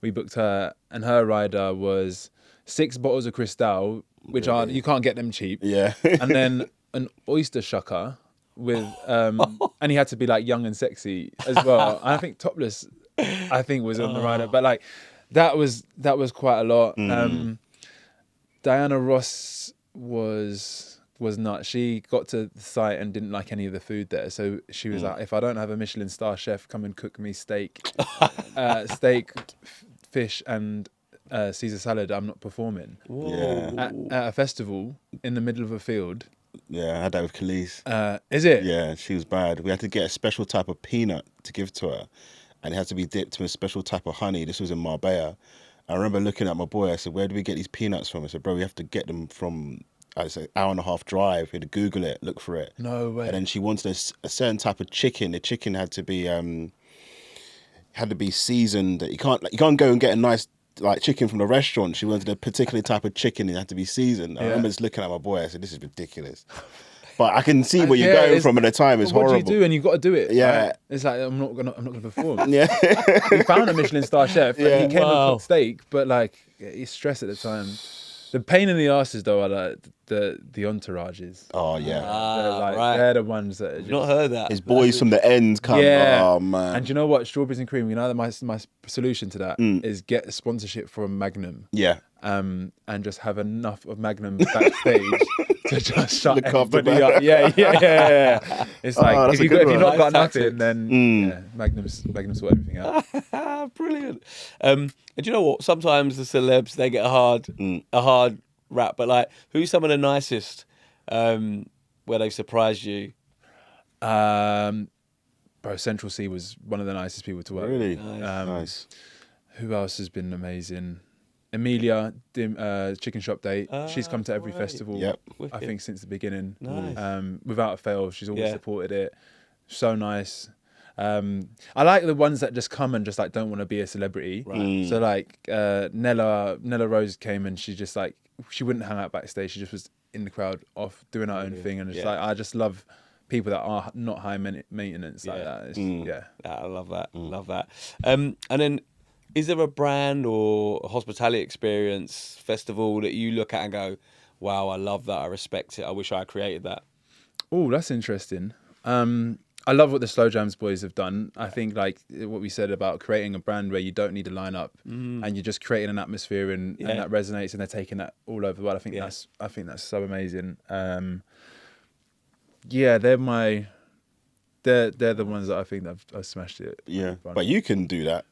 We booked her, and her rider was 6 bottles of Cristal, which are, you can't get them cheap. Yeah. And then an oyster shucker with, and he had to be like young and sexy as well. And I think topless, was on the rider, but like that was quite a lot. Diana Ross was nuts. She got to the site and didn't like any of the food there, so she was like, if I don't have a Michelin star chef come and cook me steak, fish and Caesar salad, I'm not performing. Yeah. At a festival in the middle of a field. Yeah, I had that with Khalees. Is it? Yeah, she was bad. We had to get a special type of peanut to give to her, and it had to be dipped in a special type of honey. This was in Marbella. I remember looking at my boy, I said, where do we get these peanuts from? I said, bro, we have to get them from, I said, hour and a half drive. We had to Google it, look for it. No way. And then she wanted a certain type of chicken. The chicken had to be seasoned. You can't go and get a nice like chicken from the restaurant. She wanted a particular type of chicken. It had to be seasoned. I remember just looking at my boy, I said, this is ridiculous. But I can see where you're going from at the time. It's horrible. What do you do? And you've got to do it. Yeah. Right? It's like, I'm not gonna perform. Yeah. We found a Michelin star chef and he came and cooked steak, but like he's stressed at the time. The pain in the asses though are like the entourages. Oh yeah. They're the ones that are just, Not heard that. His boys from the end come. Yeah. Oh man. And do you know what? Strawberries and Cream, my solution to that is get a sponsorship from Magnum. Yeah. And just have enough of Magnum backstage to just shut Look after everybody up. Yeah. It's like if you've not got nothing, then Magnum's sort everything out. Brilliant. And do you know what? Sometimes the celebs, they get a hard rap, but like, who's some of the nicest where they've surprised you? Bro, Central C was one of the nicest people to work with. Really? Nice. Who else has been amazing? Emilia, Chicken Shop Date. She's come to every festival, I think, since the beginning. Nice. Without a fail, she's always supported it. So nice. I like the ones that just come and just like don't want to be a celebrity. Right. So like Nella Rose came and she just like, she wouldn't hang out backstage. She just was in the crowd off doing her own thing. And just like, I just love people that are not high maintenance like that. I love that. Love that. And then, is there a brand or a hospitality experience festival that you look at and go, wow, I love that, I respect it, I wish I created that? Oh, that's interesting. I love what the Slow Jams boys have done. I think like what we said about creating a brand where you don't need a lineup and you're just creating an atmosphere and that resonates, and they're taking that all over the world. I think that's so amazing. They're the ones that I think that I've smashed it. Yeah, but you can do that.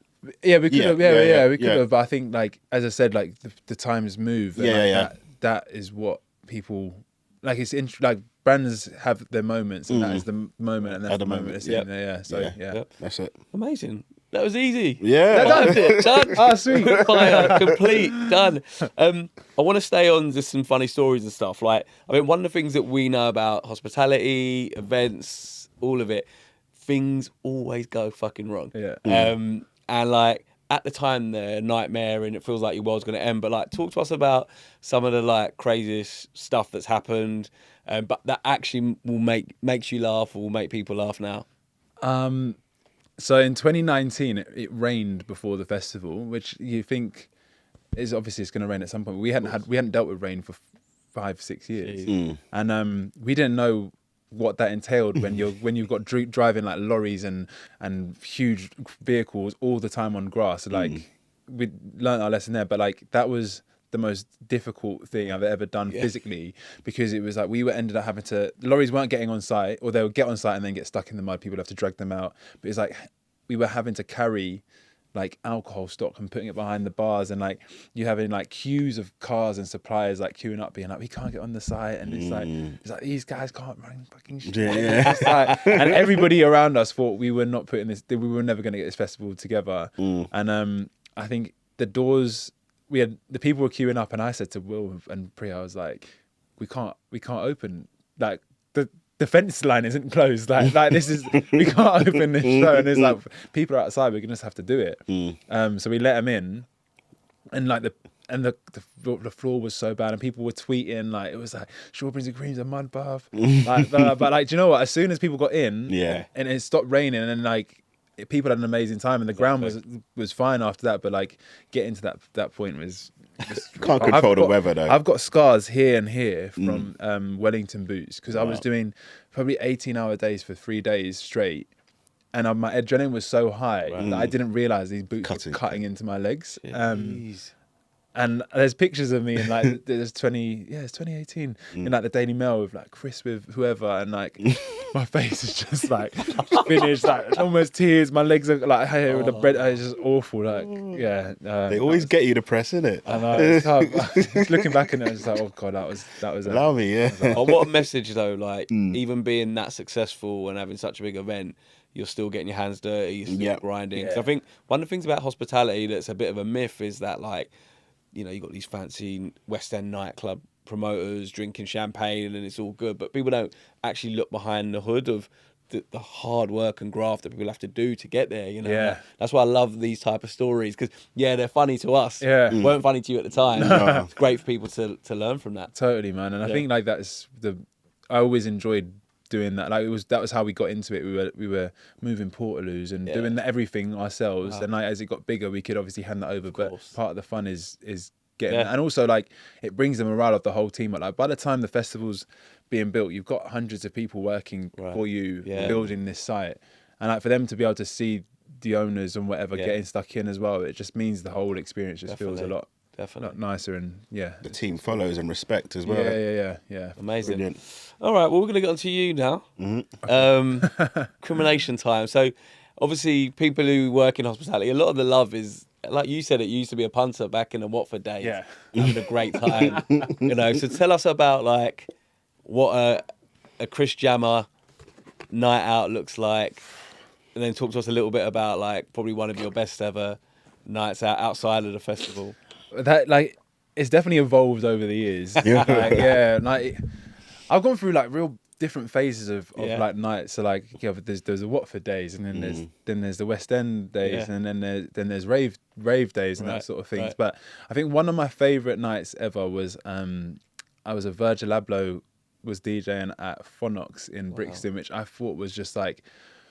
Yeah, we could have. We could have. But I think, like as I said, like the times move. And that is what people like. It's like brands have their moments, and that is the moment, and that's the moment it's in there. So that's it. Amazing. That was easy. Yeah, that's it. Done. Oh, sweet. Quick fire, complete, done. I want to stay on just some funny stories and stuff. Like, I mean, one of the things that we know about hospitality, events, all of it, things always go fucking wrong. Yeah. And like at the time, they're a nightmare, and it feels like your world's going to end. But like, talk to us about some of the like craziest stuff that's happened, but that actually makes you laugh or will make people laugh now. So in 2019, it rained before the festival, which you think is obviously it's going to rain at some point. We hadn't dealt with rain for 5-6 years, and we didn't know what that entailed when you've got driving like lorries and huge vehicles all the time on grass. Like we learned our lesson there, but like that was the most difficult thing I've ever done physically, because it was like ended up having to, lorries weren't getting on site, or they would get on site and then get stuck in the mud. People would have to drag them out. But it's like we were having to carry like alcohol stock and putting it behind the bars, and like you having like queues of cars and suppliers like queuing up, being like, we can't get on the site, and it's like these guys can't run fucking shit. And everybody around us thought we were not putting this, we were never going to get this festival together. And I think the doors, the people were queuing up, and I said to Will and Priya, I was like, we can't open, like the fence line isn't closed. Like this is, we can't open this show. And it's like, people are outside, we're gonna just have to do it. So we let them in, and like the floor was so bad, and people were tweeting like it was like Strawberries and Cream's a mud bath. Like, but like, do you know what? As soon as people got in, and it stopped raining, and then like people had an amazing time, and the ground was fine after that. But like getting to that point was can't control the weather though. I've got scars here and here from Wellington boots because I was doing probably 18-hour days for 3 days straight. And my adrenaline was so high that I didn't realize these boots were cutting into my legs. And there's pictures of me in like it's 2018 in like the Daily Mail with like Chris with whoever, and like my face is just like finished, like almost tears. My legs are like with the bread. It's just awful. Like they always get you depressed, innit? I know. It's hard. Looking back at it, I was like, oh god, that was. Allow me, Like, oh, what a message though! Like even being that successful and having such a big event, you're still getting your hands dirty, you're still grinding. Because I think one of the things about hospitality that's a bit of a myth is that, like, you know, you've got these fancy West End nightclub promoters drinking champagne and it's all good, but people don't actually look behind the hood of the hard work and graft that people have to do to get there, you know. Yeah. That's why I love these type of stories, because they're funny to us. Weren't funny to you at the time. It's great for people to learn from that. Totally, man. And I think like I always enjoyed doing that. Like that was how we got into it. We were moving portaloos and doing everything ourselves. And like as it got bigger, we could obviously hand that over. But part of the fun is getting that. And also like it brings the morale of the whole team. Like by the time the festival's being built, you've got hundreds of people working for you building this site. And like for them to be able to see the owners and whatever getting stuck in as well, it just means the whole experience just feels a lot nicer, and the team follows and respect as well. Yeah. Amazing. Brilliant. All right, well, we're going to get on to you now. Crimination time. So obviously people who work in hospitality, a lot of the love is, like you said, it used to be a punter back in the Watford days. Having a great time. You know, so tell us about like what a Chris Jammer night out looks like, and then talk to us a little bit about like probably one of your best ever nights out outside of the festival. That like it's definitely evolved over the years. Like I've gone through like real different phases of like nights. So like there's the Watford days, and then there's the West End days, and then there's rave days and that sort of things. But I think one of my favourite nights ever was I was a Virgil Abloh was DJing at Phonox in Brixton, which I thought was just like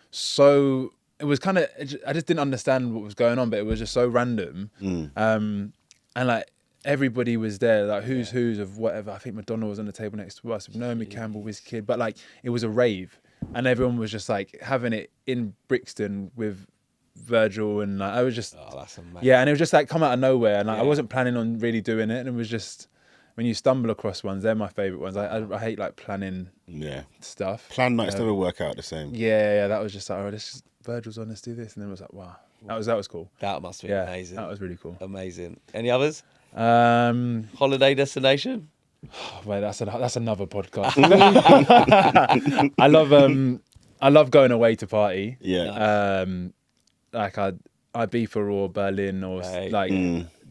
so. It was kind of I just didn't understand what was going on, but it was just so random. And like everybody was there, like who's of whatever. I think Madonna was on the table next to us with Naomi Campbell, Wizkid, but like it was a rave, and everyone was just like having it in Brixton with Virgil, and like, I was just that's amazing. And it was just like come out of nowhere, and like, I wasn't planning on really doing it, and it was just when you stumble across ones, they're my favourite ones. I hate like planning stuff. Plan nights never work out the same. That was just like Virgil's on, let's do this, and then it was like wow. That was cool. That must be amazing. That was really cool. Amazing. Any others? Holiday destination? Well, that's another podcast. I love going away to party. Like Ibiza or Berlin or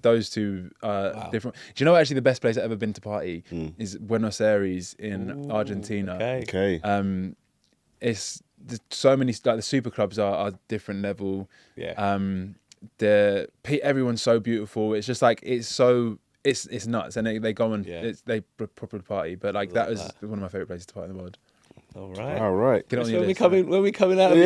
those two are different. Do you know actually the best place I've ever been to party is Buenos Aires in Argentina. Okay. It's so many like the super clubs are different level. Everyone's so beautiful. It's just like it's nuts, and they go and they proper party. But like that was one of my favorite places to party in the world. All right. Get on when we coming out of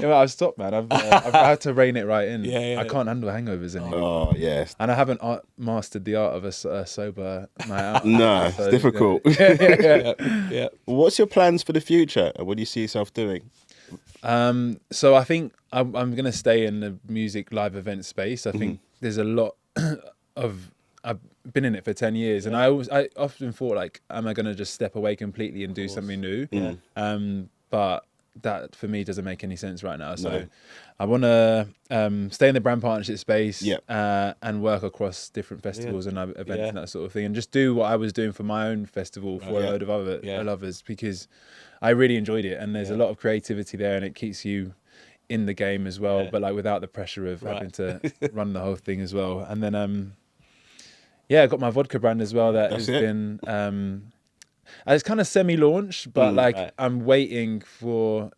Well, I've stopped, man. I've had to rein it right in. I can't handle hangovers anymore. Oh yes. And I haven't mastered the art of a sober night out. No, it's difficult. Yeah. What's your plans for the future? What do you see yourself doing? So I think I'm going to stay in the music live event space. I think there's a lot of. I've been in it for 10 years, and I often thought like, am I going to just step away completely and do something new? But that for me doesn't make any sense right now. So I want to stay in the brand partnership space and work across different festivals and events and that sort of thing, and just do what I was doing for my own festival for a load of other lovers, because I really enjoyed it, and there's a lot of creativity there, and it keeps you in the game as well, but like without the pressure of having to run the whole thing as well. And then I got my vodka brand as well that has been it's kind of semi-launched, but I'm waiting for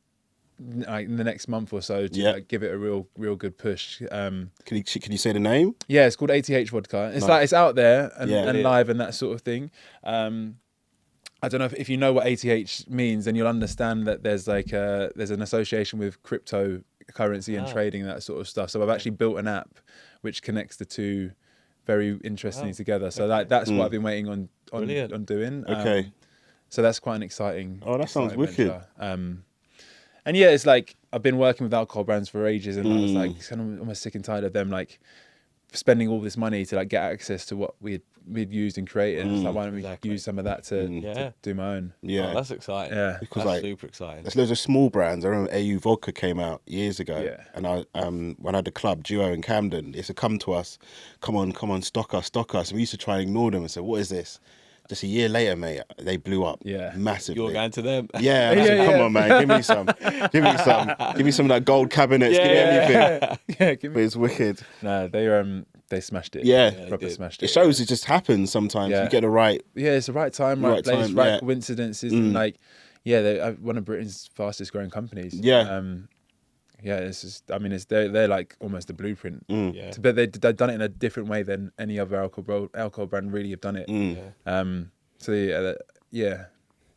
like in the next month or so to like, give it a real good push. Can you say the name? Yeah, it's called ATH vodka. It's like it's out there and live and that sort of thing. I don't know if you know what ATH means, then you'll understand that there's like there's an association with cryptocurrency and trading, that sort of stuff. So I've actually built an app which connects the two very interestingly together. So that's what I've been waiting on doing. Okay. So that's quite an exciting. Oh, that sounds wicked. And yeah, it's like I've been working with alcohol brands for ages, and I was like kind of almost sick and tired of them like spending all this money to like get access to what we'd used and created. It's like, why don't we use some of that to do my own? Yeah, that's exciting. Yeah, because that's like super exciting. There's loads of small brands. I remember AU Vodka came out years ago, and I when I had the club Duo in Camden, they used to come to us, come on, stock us. And we used to try and ignore them and say, what is this? Just a year later, mate, they blew up massively. You're going to them. Yeah, and I said, come on, man, give me some. Give me some of that gold cabinets. Give me anything. But it's wicked. No, they smashed it. Yeah, proper smashed it. It shows it just happens sometimes. You get the right. Yeah, it's the right time, right place, right coincidences, and like, they're one of Britain's fastest growing companies. Yeah. It's just, I mean, they're like almost the blueprint. But they've done it in a different way than any other alcohol brand really have done it.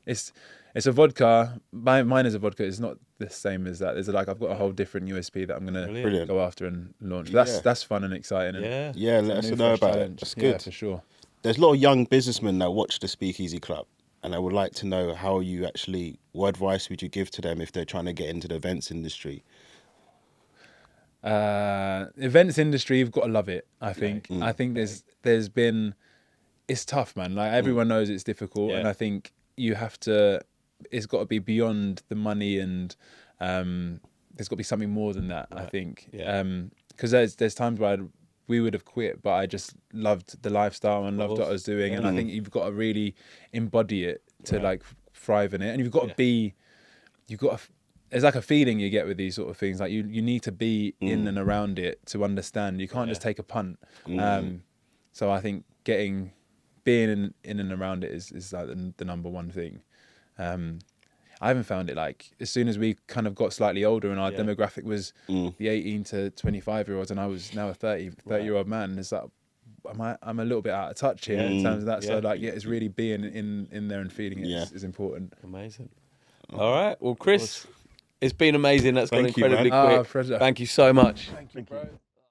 It's a vodka. Mine is a vodka. It's not the same as that. There's like I've got a whole different USP that I'm gonna go after and launch. That's fun and exciting. And let us know about it. That's good. Yeah, for sure. There's a lot of young businessmen that watch the Speakeasy Club, and I would like to know how you actually. What advice would you give to them if they're trying to get into the events industry? Events industry, you've got to love it. I think. I think there's been. It's tough, man. Like everyone knows it's difficult, and I think you have to. It's got to be beyond the money, and there's got to be something more than that. I think, because there's times where we would have quit, but I just loved the lifestyle and loved what I was doing, and I think you've got to really embody it to like thrive in it, and you've got to there's like a feeling you get with these sort of things. Like you need to be in and around it to understand. You can't just take a punt. So I think being in and around it is like the number one thing. I haven't found it like as soon as we kind of got slightly older and our demographic was the 18 to 25 year olds, and I was now a 30-year-old man. It's like I'm a little bit out of touch here in terms of that. So like it's really being in there and feeling it is important. Amazing. All right. Well, Chris, it's been amazing. That's gone incredibly quick. Pleasure. Thank you so much. Thank you, bro.